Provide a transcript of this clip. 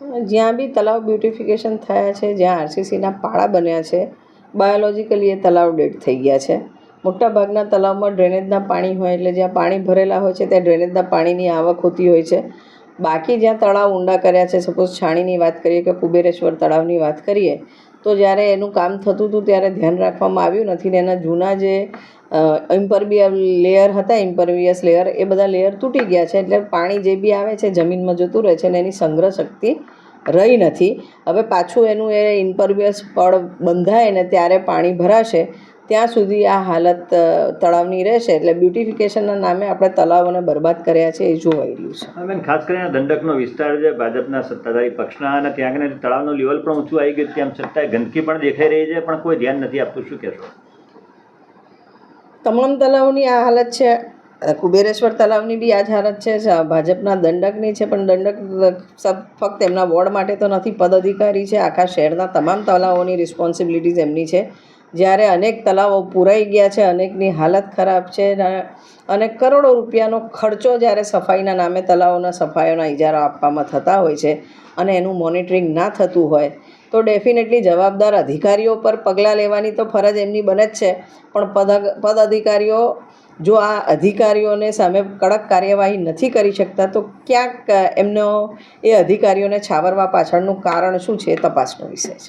જ્યાં બી તલાવ બ્યુટિફિકેશન થયા છે, જ્યાં આરસીસીના પાળા બન્યા છે, બાયોલોજિકલી એ તલાવ ડેડ થઈ ગયા છે. મોટાભાગના તલાવમાં ડ્રેનેજના પાણી હોય, એટલે જ્યાં પાણી ભરેલા હોય છે ત્યાં ડ્રેનેજના પાણીની આવક હોતી હોય છે. બાકી જ્યાં તળાવ ઊંડા કર્યા છે, સપોઝ છાણીની વાત કરીએ કે કુબેરેશ્વર તળાવની વાત કરીએ, તો જ્યારે એનું કામ થતું હતું ત્યારે ધ્યાન રાખવામાં આવ્યું નથી ને એના જૂના જે ઇમ્પરવિયસ લેયર હતા, ઇમ્પરવિયસ લેયર, એ બધા લેયર તૂટી ગયા છે. એટલે પાણી જે બી આવે છે જમીનમાં જતું રહે છે અને એની સંગ્રહ શક્તિ રહી નથી. હવે પાછું એનું એ ઇમ્પરવિયસ પડ બંધાય ને ત્યારે પાણી ભરાશે, ત્યાં સુધી આ હાલત તળાવની રહેશે. એટલે બ્યુટિફિકેશનના નામે આપણે તળાવોને બરબાદ કર્યા છે એ જોવાઈ રહ્યું છે. બેન, ખાસ કરીને દંડકનો વિસ્તાર છે ભાજપના સત્તાધારી પક્ષના, અને ત્યાં આગળ તળાવનું લેવલ પણ ઊંચું આવી ગયું, તેમ છતાં ગંદકી પણ દેખાઈ રહી છે, પણ કોઈ ધ્યાન નથી આપતું. શું કહેશો? તમામ તળાવની આ હાલત છે. કુબેરેશ્વર તળાવની બી આ જ હાલત છે, ભાજપના દંડકની છે. પણ દંડક ફક્ત એમના વોર્ડ માટે તો નથી, પદ અધિકારી છે. આખા શહેરના તમામ તળાવોની રિસ્પોન્સિબિલિટીઝ એમની છે. જ્યારે અનેક તળાવો પુરાઈ ગયા છે, અનેકની હાલત ખરાબ છે, અને કરોડો રૂપિયાનો ખર્ચો જ્યારે સફાઈના નામે તળાવોના સફાઈઓના ઇજારા આપવામાં થતા હોય છે અને એનું મોનિટરિંગ ના થતું હોય, તો ડેફિનેટલી જવાબદાર અધિકારીઓ પર પગલાં લેવાની તો ફરજ એમની બને જ છે. પણ પદ અધિકારીઓ જો આ અધિકારીઓને સામે કડક કાર્યવાહી નથી કરી શકતા, તો ક્યાંક એમનો એ અધિકારીઓને છાવરવા પાછળનું કારણ શું છે એ તપાસનો વિષય છે.